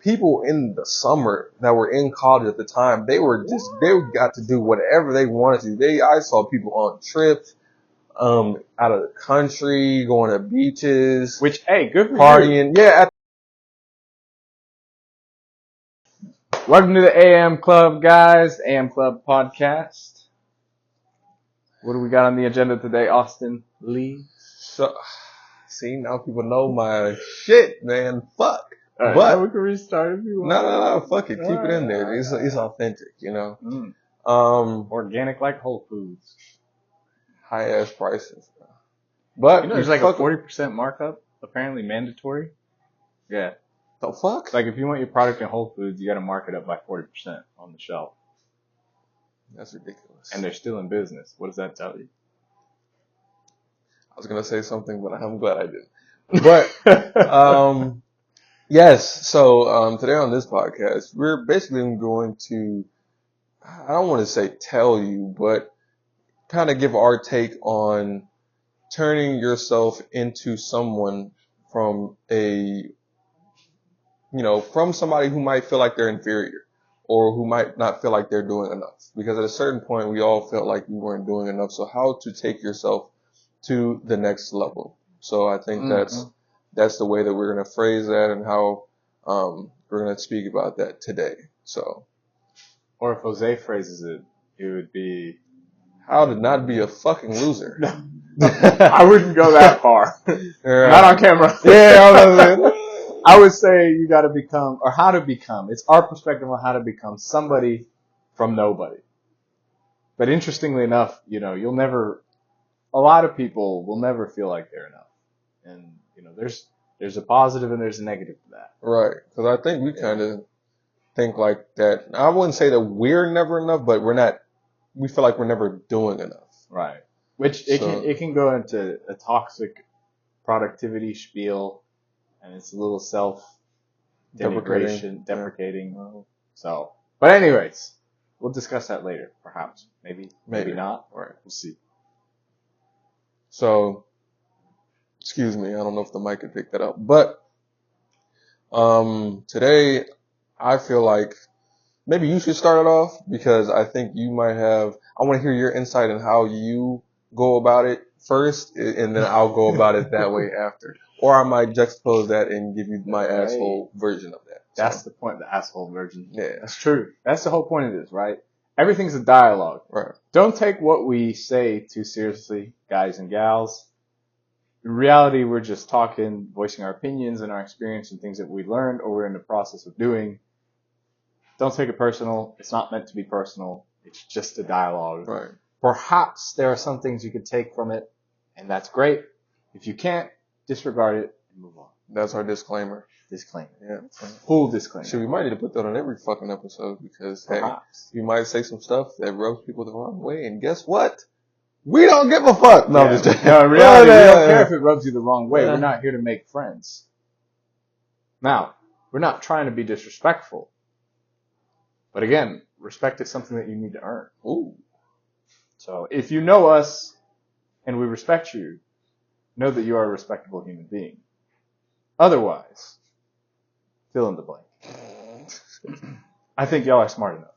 people in the summer that were in college at the time, they got to do whatever they wanted to. I saw people on trips, out of the country, going to beaches. Which, hey, good for partying. you. Yeah. Welcome to the AM Club, guys. AM Club podcast. What do we got on the agenda today, Austin Lee? So, see, now people know my shit, man. Fuck. Right, but we can restart if you want. No. Fuck it. Keep it in there. It's authentic, you know. Organic like Whole Foods. High ass prices. But there's like a 40% markup, apparently mandatory. Yeah. The fuck? Like if you want your product in Whole Foods, you got to mark it up by 40% on the shelf. That's ridiculous. And they're still in business. What does that tell you? I was gonna say something, but I'm glad I didn't. But yes. So today on this podcast, we're basically going to, I don't want to say tell you, but kind of give our take on turning yourself into someone from from somebody who might feel like they're inferior or who might not feel like they're doing enough. Because at a certain point, we all felt like we weren't doing enough. So how to take yourself to the next level. So I think that's the way that we're going to phrase that and how we're going to speak about that today. So, or if Jose phrases it, it would be how to not be a fucking loser. I wouldn't go that far. Not on camera. Yeah, I would say you got to become, or how to become. It's our perspective on how to become somebody from nobody. But interestingly enough, a lot of people will never feel like they're enough. And, there's a positive and there's a negative to that. Right. Because I think we kind of think like that. I wouldn't say that we're never enough, but we feel like we're never doing enough. Right. Which it can go into a toxic productivity spiel, and it's a little self-deprecating. So, but anyways, we'll discuss that later, perhaps. Maybe not. All right. We'll see. So, excuse me, I don't know if the mic could pick that up, but today I feel like maybe you should start it off because I think you might have. I want to hear your insight on how you go about it first, and then I'll go about it that way after. Or I might juxtapose that and give you my asshole version of that. That's the point, the asshole version. Yeah. That's true. That's the whole point of this, right? Everything's a dialogue. Right. Don't take what we say too seriously, guys and gals. In reality, we're just talking, voicing our opinions and our experience and things that we learned or we're in the process of doing. Don't take it personal. It's not meant to be personal. It's just a dialogue. Right. Perhaps there are some things you could take from it, and that's great. If you can't, disregard it and move on. That's our disclaimer. Yeah. Full disclaimer. So we might need to put that on every fucking episode because, perhaps. Hey, you might say some stuff that rubs people the wrong way, and guess what? We don't give a fuck. No, I'm just joking. No, in reality, we don't care if it rubs you the wrong way. We're not here to make friends. Now, we're not trying to be disrespectful. But again, respect is something that you need to earn. Ooh. So if you know us and we respect you, know that you are a respectable human being. Otherwise, fill in the blank. I think y'all are smart enough.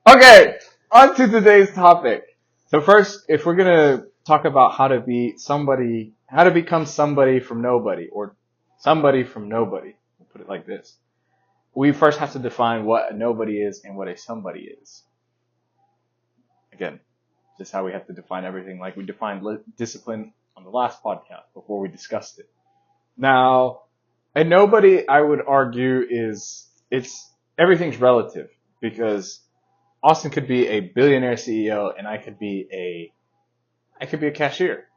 Okay, on to today's topic. So first, if we're gonna talk about how to become somebody from nobody, or somebody from nobody, we'll put it like this. We first have to define what a nobody is and what a somebody is. Again, just how we have to define everything, like we defined discipline on the last podcast before we discussed it. Now, a nobody, I would argue, everything's relative, because Austin could be a billionaire CEO and I could be a cashier.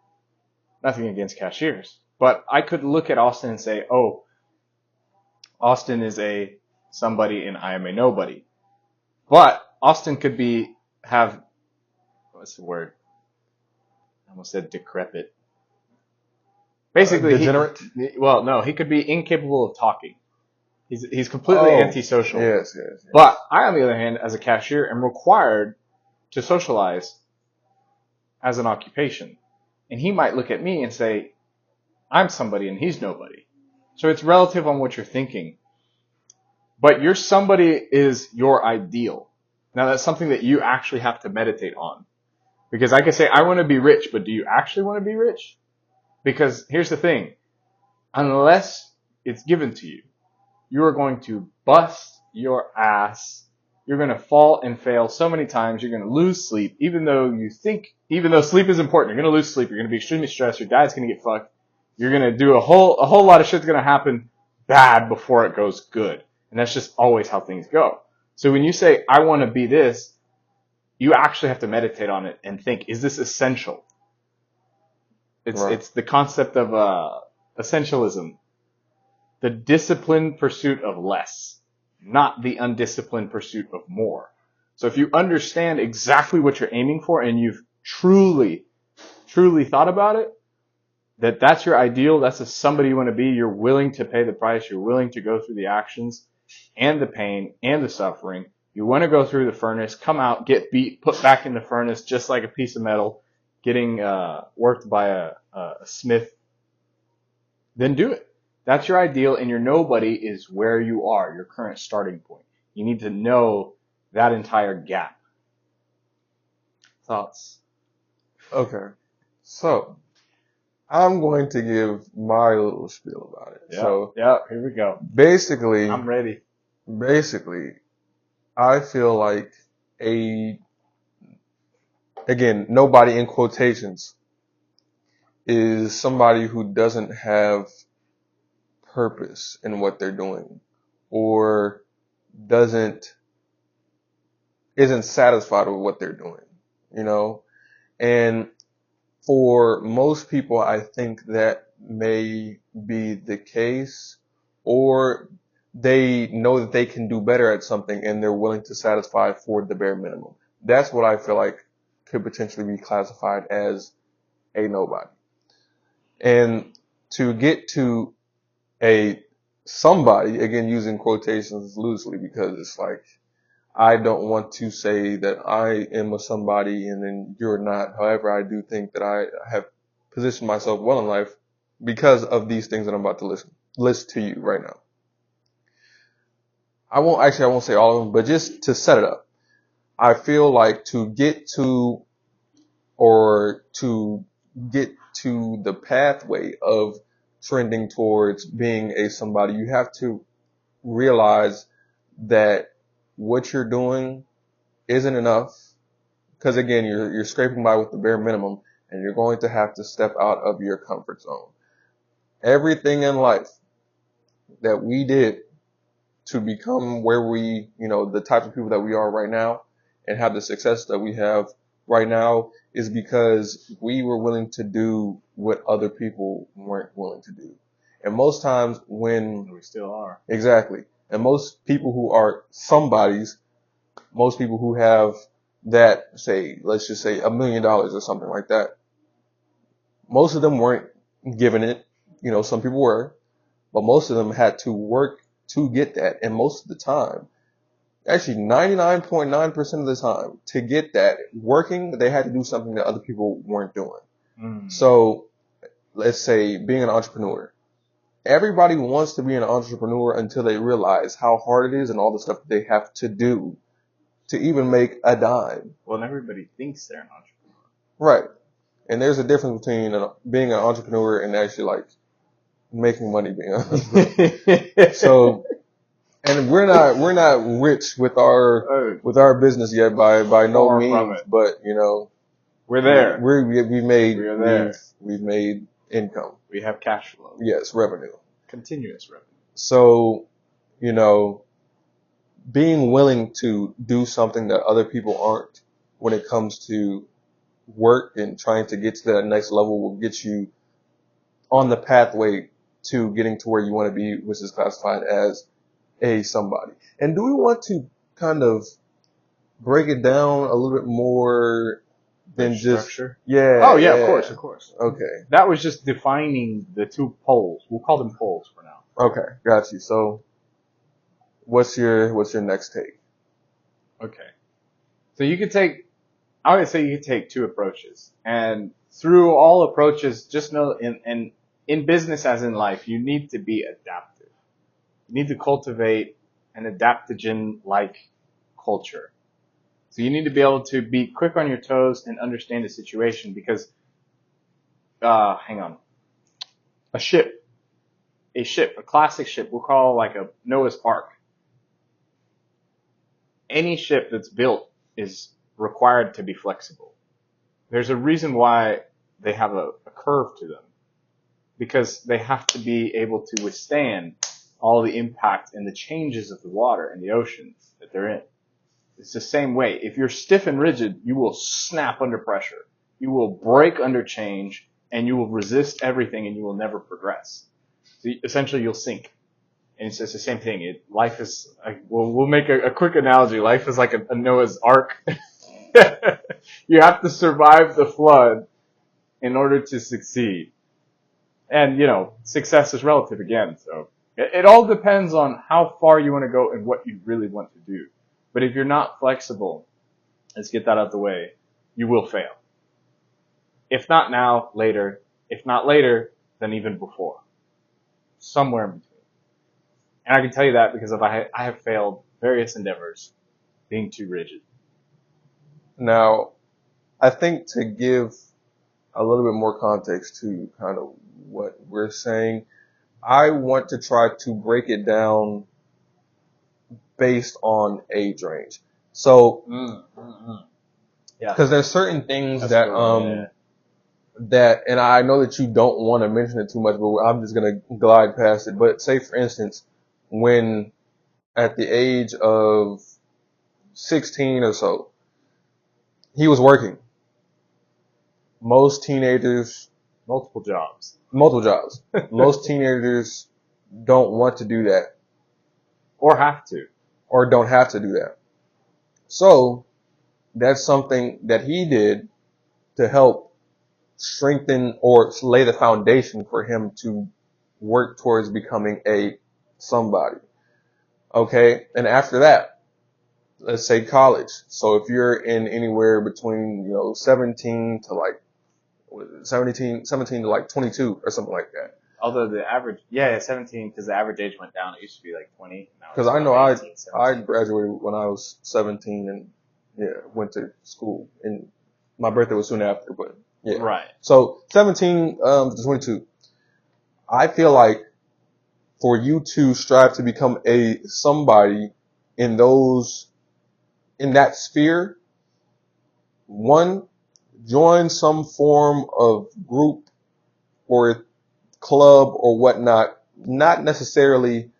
Nothing against cashiers, but I could look at Austin and say, oh, Austin is a somebody and I am a nobody. But Austin could what's the word? I almost said decrepit. Basically, degenerate? He could be incapable of talking. He's completely antisocial. Yes. But I, on the other hand, as a cashier, am required to socialize as an occupation. And he might look at me and say, I'm somebody and he's nobody. So it's relative on what you're thinking. But your somebody is your ideal. Now that's something that you actually have to meditate on. Because I can say, I want to be rich, but do you actually want to be rich? Because here's the thing. Unless it's given to you, you are going to bust your ass. You're going to fall and fail so many times. You're going to lose sleep, even though sleep is important. You're going to lose sleep. You're going to be extremely stressed. Your diet's going to get fucked. You're going to do a whole lot of shit's going to happen bad before it goes good. And that's just always how things go. So when you say, I want to be this, you actually have to meditate on it and think, is this essential? It's the concept of essentialism. The disciplined pursuit of less, not the undisciplined pursuit of more. So if you understand exactly what you're aiming for and you've truly thought about it, that's your ideal, that's somebody you want to be, you're willing to pay the price, you're willing to go through the actions and the pain and the suffering. You want to go through the furnace, come out, get beat, put back in the furnace just like a piece of metal, getting worked by a smith, then do it. That's your ideal, and your nobody is where you are, your current starting point. You need to know that entire gap. Thoughts? Okay. So, I'm going to give my little spiel about it. Yeah, here we go. Basically, I'm ready. I feel like nobody in quotations is somebody who doesn't have purpose in what they're doing or isn't satisfied with what they're doing, you know? And for most people, I think that may be the case, or they know that they can do better at something and they're willing to satisfy for the bare minimum. That's what I feel like could potentially be classified as a nobody. And to get to a somebody, again, using quotations loosely, because it's like, I don't want to say that I am a somebody and then you're not. However, I do think that I have positioned myself well in life because of these things that I'm about to list to you right now. I won't say all of them, but just to set it up. I feel like to get to the pathway of trending towards being a somebody, you have to realize that what you're doing isn't enough, because again, you're scraping by with the bare minimum, and you're going to have to step out of your comfort zone. Everything in life that we did to become where the type of people that we are right now and have the success that we have right now is because we were willing to do what other people weren't willing to do. And most times when we still are. Exactly. And most people who are somebodies, most people who have that, let's just say $1 million or something like that, most of them weren't given it. Some people were, but most of them had to work to get that. And most of the time, actually 99.9% of the time, to get that working, they had to do something that other people weren't doing. So let's say being an entrepreneur. Everybody wants to be an entrepreneur until they realize how hard it is and all the stuff that they have to do to even make a dime. Well, and everybody thinks they're an entrepreneur. Right. And there's a difference between being an entrepreneur and actually like making money being an entrepreneur. So, and we're not rich with our business yet by no means, but we're there. We've made income. We have cash flow. Yes, revenue. Continuous revenue. So, being willing to do something that other people aren't when it comes to work and trying to get to that next level will get you on the pathway to getting to where you want to be, which is classified as a somebody. And do we want to kind of break it down a little bit more than just structure? Yeah. Oh yeah, of course. Okay. That was just defining the two poles. We'll call them poles for now. Okay, got you. So what's your next take? Okay. So I would say you could take two approaches. And through all approaches, just know in business as in life, you need to be adaptive. You need to cultivate an adaptogen-like culture. So you need to be able to be quick on your toes and understand the situation because, hang on, a classic ship, we'll call like a Noah's Ark. Any ship that's built is required to be flexible. There's a reason why they have a curve to them. Because they have to be able to withstand all the impact and the changes of the water and the oceans that they're in. It's the same way. If you're stiff and rigid, you will snap under pressure. You will break under change, and you will resist everything, and you will never progress. So essentially, you'll sink. And it's just the same thing. Life is, we'll make a quick analogy. Life is like a Noah's Ark. You have to survive the flood in order to succeed. And, success is relative again. So it all depends on how far you want to go and what you really want to do. But if you're not flexible, let's get that out of the way, you will fail. If not now, later. If not later, then even before. Somewhere in between. And I can tell you that because I have failed various endeavors being too rigid. Now, I think to give a little bit more context to kind of what we're saying, I want to try to break it down based on age range. So, because there's certain things that, and I know that you don't want to mention it too much, but I'm just going to glide past it. But say, for instance, when at the age of 16 or so, he was working. Most teenagers, multiple jobs. Most teenagers don't want to do that. Or have to. Or don't have to do that. So, that's something that he did to help strengthen or lay the foundation for him to work towards becoming a somebody. Okay? And after that, let's say college. So if you're in anywhere between, 17 to like 17 to like 22 or something like that. Although the average, 17, because the average age went down. It used to be like 20. Because I know 18, I graduated when I was 17 and went to school, and my birthday was soon after, but yeah. Right. So 17 to 22. I feel like for you to strive to become a somebody in that sphere, one, join some form of group or club or whatnot, not necessarily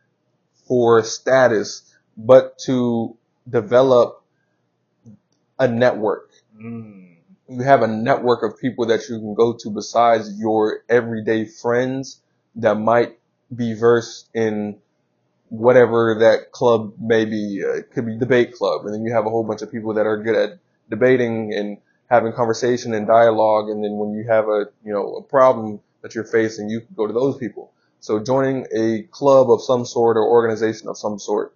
for status, but to develop a network. You have a network of people that you can go to besides your everyday friends that might be versed in whatever that club may be. It could be debate club, and then you have a whole bunch of people that are good at debating and having conversation and dialogue, and then when you have a problem that you're facing, you can go to those people. So joining a club of some sort or organization of some sort,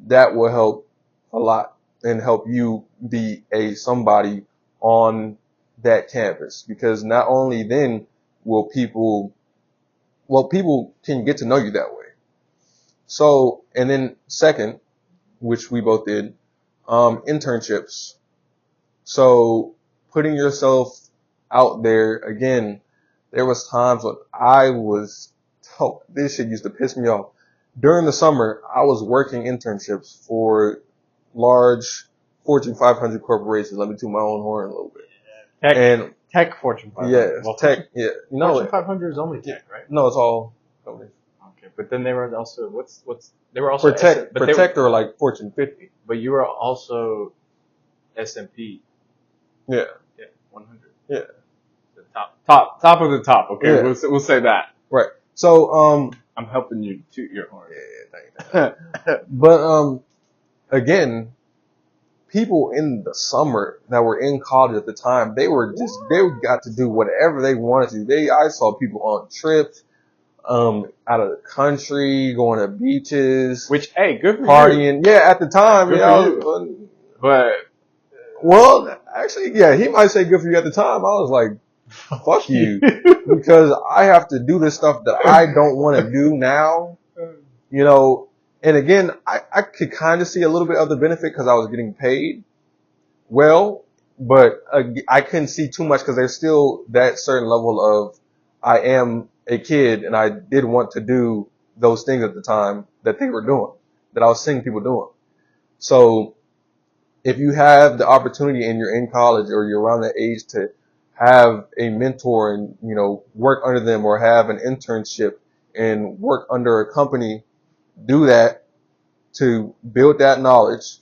that will help a lot and help you be a somebody on that campus, because not only then will people can get to know you that way. So, and then second, which we both did, internships. So putting yourself out there, again, there was times when this shit used to piss me off. During the summer, I was working internships for large Fortune 500 corporations. Let me toot my own horn a little bit. Tech Fortune 500. Yeah, well, tech, yeah. No, Fortune 500 is only tech, right? No, it's all companies. Okay, but then they were also, they were also, for tech, they were like Fortune 50. But you were also S&P. Yeah. Yeah, 100. Yeah. The top of the top, okay? Yeah. We'll say that. Right. So, I'm helping you toot your horn. Yeah, thank you. But, again, people in the summer that were in college at the time, they got to do whatever they wanted to do. I saw people on trips, out of the country, going to beaches. Which, hey, good for partying. You. Yeah, at the time, good for you. But, well, actually, yeah, he might say good for you at the time. I was like, fuck you. Because I have to do this stuff that I don't want to do now, And again, I could kind of see a little bit of the benefit because I was getting paid well, but I couldn't see too much because there's still that certain level of I am a kid and I did want to do those things at the time that they were doing, that I was seeing people doing. So if you have the opportunity and you're in college or you're around that age to have a mentor and, you know, work under them or have an internship and work under a company, do that to build that knowledge.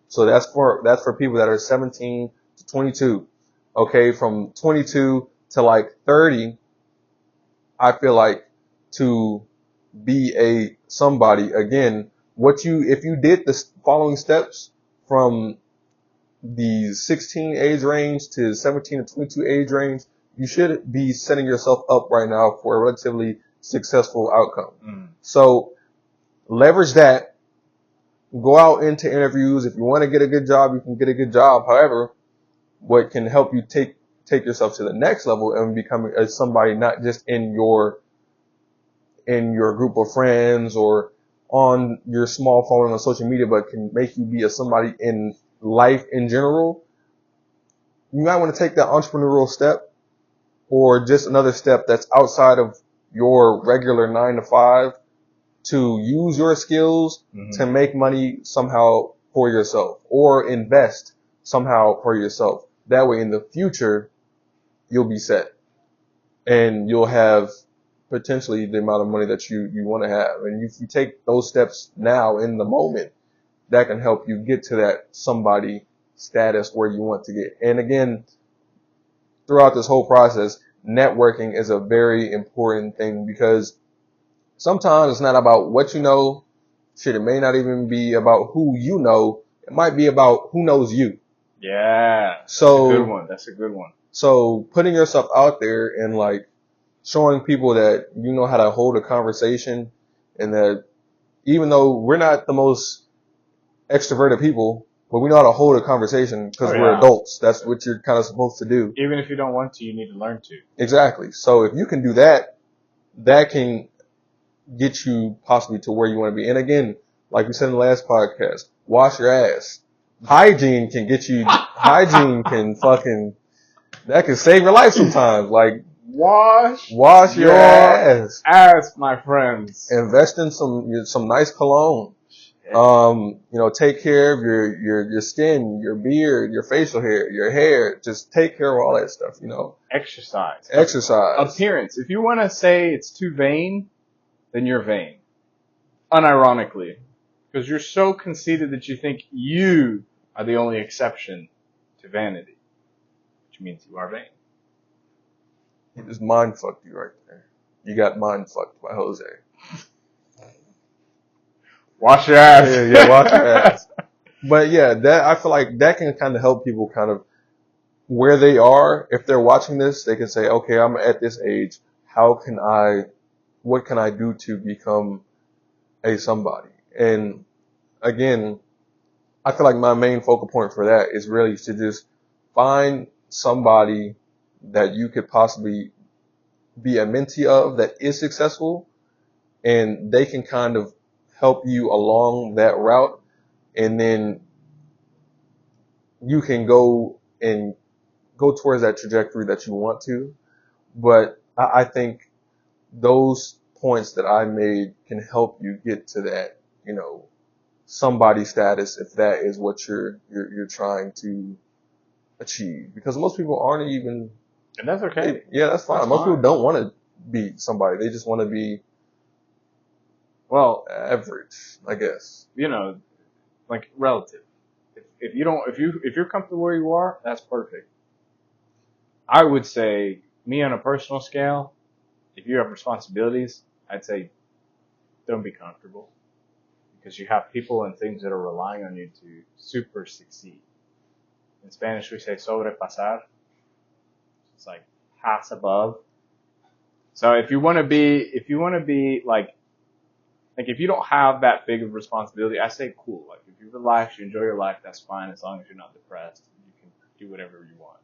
So that's for people that are 17 to 22. Okay. From 22 to like 30, I feel like to be a somebody again, if you did the following steps from the 16 age range to 17 to 22 age range, you should be setting yourself up right now for a relatively successful outcome. Mm. So leverage that. Go out into interviews. If you want to get a good job, you can get a good job. However, what can help you take yourself to the next level and becoming somebody not just in your group of friends or on your small following on social media, but can make you be a somebody in life in general. You might want to take that entrepreneurial step or just another step that's outside of your regular 9 to 5 to use your skills to make money somehow for yourself or invest somehow for yourself. That way in the future, you'll be set and you'll have potentially the amount of money that you want to have. And if you take those steps now in the moment, that can help you get to that somebody status where you want to get. And again, throughout this whole process, networking is a very important thing because sometimes it's not about what you know. Shit, it may not even be about who you know. It might be about who knows you. Yeah. That's a good one. That's a good one. So putting yourself out there and like showing people that you know how to hold a conversation and that even though we're not the most extroverted people, but we know how to hold a conversation because we're adults. That's what you're kind of supposed to do. Even if you don't want to, you need to learn to. Exactly. So if you can do that, that can get you possibly to where you want to be. And again, like we said in the last podcast, wash your ass. Hygiene can get you, hygiene can that can save your life sometimes. Like, wash your ass. My friends. Invest in some nice cologne. You know, take care of your skin, your beard, your facial hair, your hair. Just take care of all that stuff, you know. Exercise. Appearance. If you want to say it's too vain, then you're vain. Unironically. Because you're so conceited that you think you are the only exception to vanity. Which means you are vain. He just mind fucked you right there. You got mind fucked by Jose. Wash your ass. Yeah, wash your ass. But yeah, I feel like that can kind of help people kind of where they are. If they're watching this, they can say, okay, I'm at this age. What can I do to become a somebody? And again, I feel like my main focal point for that is really to just find somebody that you could possibly be a mentee of that is successful and they can kind of help you along that route. And then you can go towards that trajectory that you want to. But I think those points that I made can help you get to that, you know, somebody status if that is what you're trying to achieve. Because most people aren't even. And that's okay. Yeah, that's fine. Most people don't want to be somebody. They just want to be. Well, average, I guess. You know, like relative. If you're comfortable where you are, that's perfect. I would say, me on a personal scale, if you have responsibilities, I'd say don't be comfortable. Because you have people and things that are relying on you to super succeed. In Spanish we say sobrepasar. It's like pass above. So if you want to be like if you don't have that big of responsibility, I say cool. Like if you relax, you enjoy your life, that's fine as long as you're not depressed. You can do whatever you want.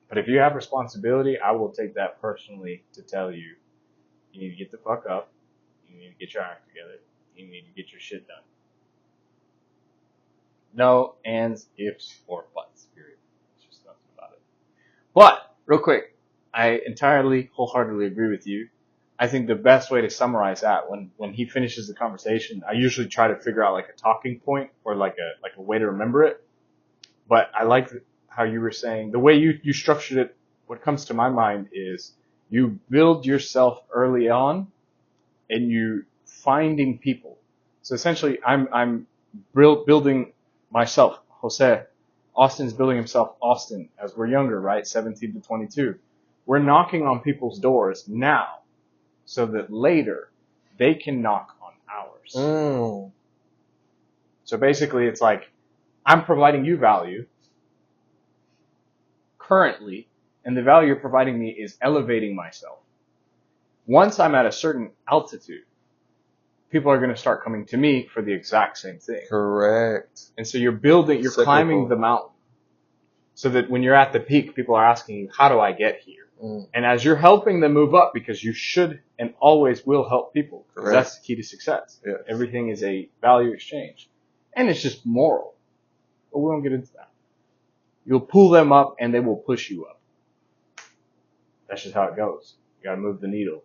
But if you have responsibility, I will take that personally to tell you, you need to get the fuck up. You need to get your act together. You need to get your shit done. No ands, ifs, or buts. Period. It's just nothing about it. But real quick, I entirely, wholeheartedly agree with you. I think the best way to summarize that when he finishes the conversation, I usually try to figure out like a talking point or like a way to remember it. But I like how you were saying the way you structured it. What comes to my mind is you build yourself early on, and you finding people. So essentially, I'm building myself, Jose. Austin's building himself, Austin, as we're younger, right? 17 to 22. We're knocking on people's doors now, so that later they can knock on ours. So basically, it's like I'm providing you value currently, and the value you're providing me is elevating myself. Once I'm at a certain altitude, people are going to start coming to me for the exact same thing. Correct. And so you're climbing the mountain, so that when you're at the peak, people are asking you, how do I get here? And as you're helping them move up, because you should and always will help people, because that's the key to success. Yes. Everything is a value exchange. And it's just moral. But we won't get into that. You'll pull them up and they will push you up. That's just how it goes. You gotta move the needle.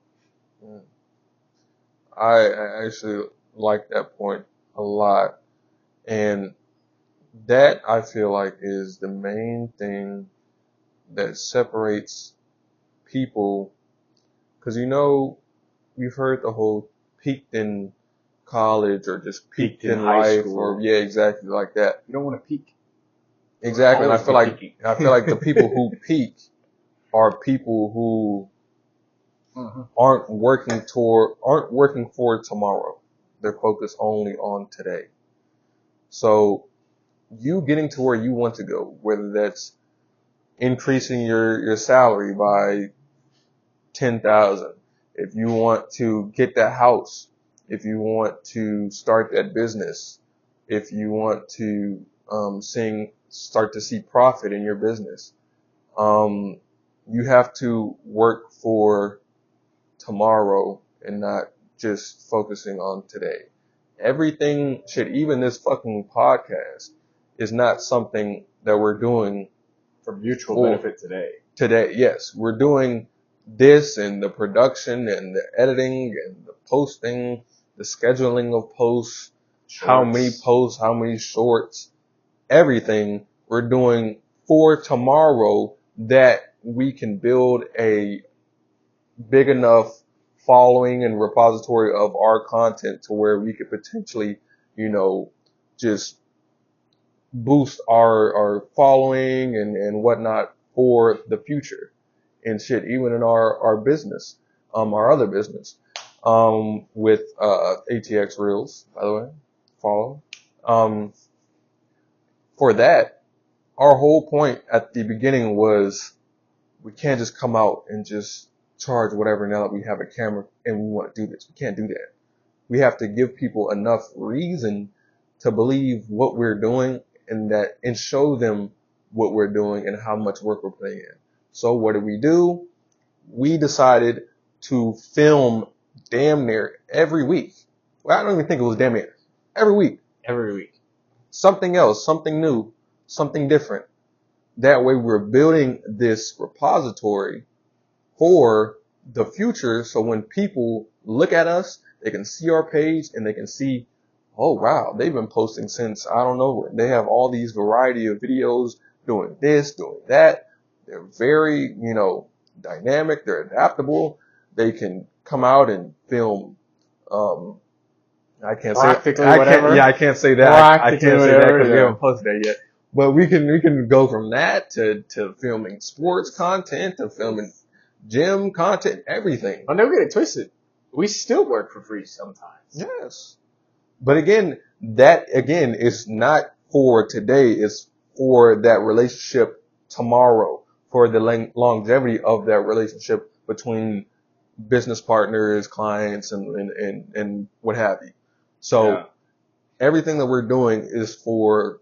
I actually like that point a lot. And that, I feel like, is the main thing that separates people. Because, we've heard the whole peaked in college or just peaked in high life school. or, yeah, exactly like that. You don't want to peak. Exactly. And I feel like the people who peak are people who aren't working for tomorrow. They're focused only on today. So you getting to where you want to go, whether that's increasing your salary by 10,000, if you want to get that house, if you want to start that business, if you want to start to see profit in your business, you have to work for tomorrow and not just focusing on today. Everything, even this fucking podcast is not something that we're doing for mutual benefit today. Today, yes. We're doing this and the production and the editing and the posting, the scheduling of posts, how many posts, how many shorts, everything we're doing for tomorrow, that we can build a big enough following and repository of our content to where we could potentially, just boost our following and whatnot for the future and shit, even in our business, our other business, with, ATX Reels, by the way, follow. For that, our whole point at the beginning was we can't just come out and just charge whatever now that we have a camera and we want to do this. We can't do that. We have to give people enough reason to believe what we're doing and show them what we're doing and how much work we're putting in. So what did we do? We decided to film damn near every week. Well, I don't even think it was damn near. Every week. Every week. Something else, something new, something different. That way we're building this repository for the future, so when people look at us, they can see our page and they can see, oh wow, they've been posting since, I don't know, they have all these variety of videos doing this, doing that. They're very, dynamic, they're adaptable. They can come out and film, I can't say whatever. I can't say that. I can't say that because we haven't posted that yet. But we can go from that to filming sports content, to filming gym content, everything. Oh, don't get it twisted. We still work for free sometimes. Yes. But that is not for today. It's for that relationship tomorrow, for the longevity of that relationship between business partners, clients, and what have you. So everything that we're doing is for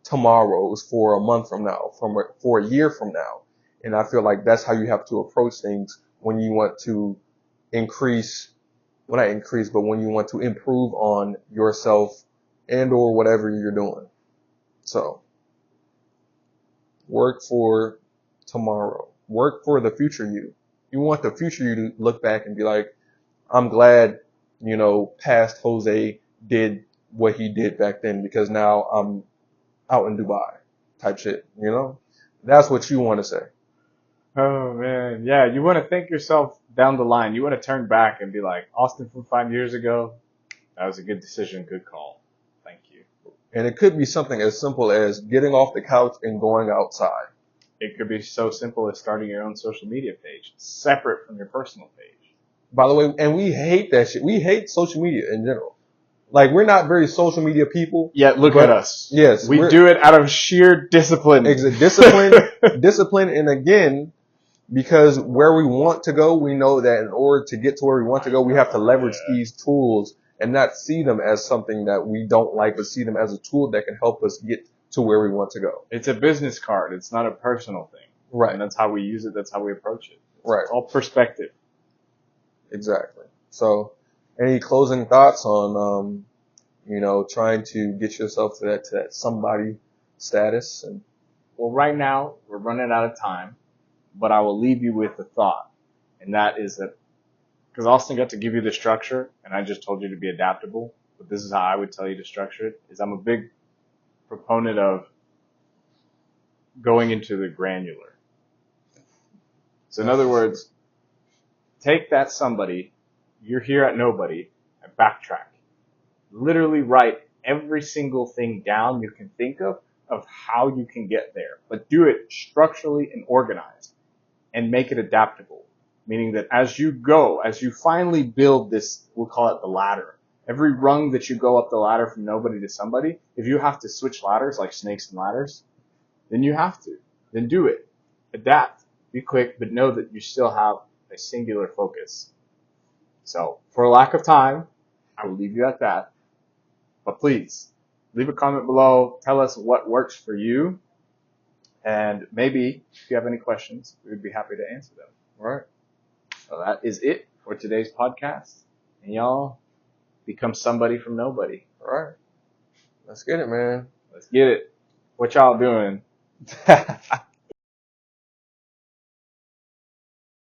tomorrow, is for a month from now, for a year from now. And I feel like that's how you have to approach things when you want to increase well, not increase, but when you want to improve on yourself and or whatever you're doing. So work for tomorrow. Work for the future you. You want the future you to look back and be like, I'm glad, past Jose did what he did back then because now I'm out in Dubai type shit, That's what you want to say. Oh man, yeah. You want to think yourself down the line. You want to turn back and be like, Austin from 5 years ago, that was a good decision, good call. Thank you. And it could be something as simple as getting off the couch and going outside. It could be so simple as starting your own social media page, separate from your personal page. By the way, and we hate that shit. We hate social media in general. Like, we're not very social media people. Yet look at us. Yes. We do it out of sheer discipline. Discipline, and again, because where we want to go, we know that in order to get to where we want to go, we have to leverage these tools and not see them as something that we don't like, but see them as a tool that can help us get to where we want to go. It's a business card. It's not a personal thing. Right. And that's how we use it. That's how we approach it. Right. It's all perspective. Exactly. So, any closing thoughts on, trying to get yourself to that somebody status? And well, right now we're running out of time, but I will leave you with a thought, and that is that because Austin got to give you the structure, and I just told you to be adaptable, but this is how I would tell you to structure it. Is I'm a big proponent of going into the granular. So in other words, take that somebody, you're here at nobody, and backtrack. Literally write every single thing down you can think of how you can get there. But do it structurally and organized and make it adaptable. Meaning that as you go, as you finally build this, we'll call it the ladder. Every rung that you go up the ladder from nobody to somebody, if you have to switch ladders like snakes and ladders, then you have to. Then do it. Adapt. Be quick, but know that you still have a singular focus. So, for lack of time, I will leave you at that. But please, leave a comment below. Tell us what works for you. And maybe, if you have any questions, we would be happy to answer them. all right. So that is it for today's podcast. And y'all become somebody from nobody. All right. Let's get it, man. Let's get it. What y'all doing?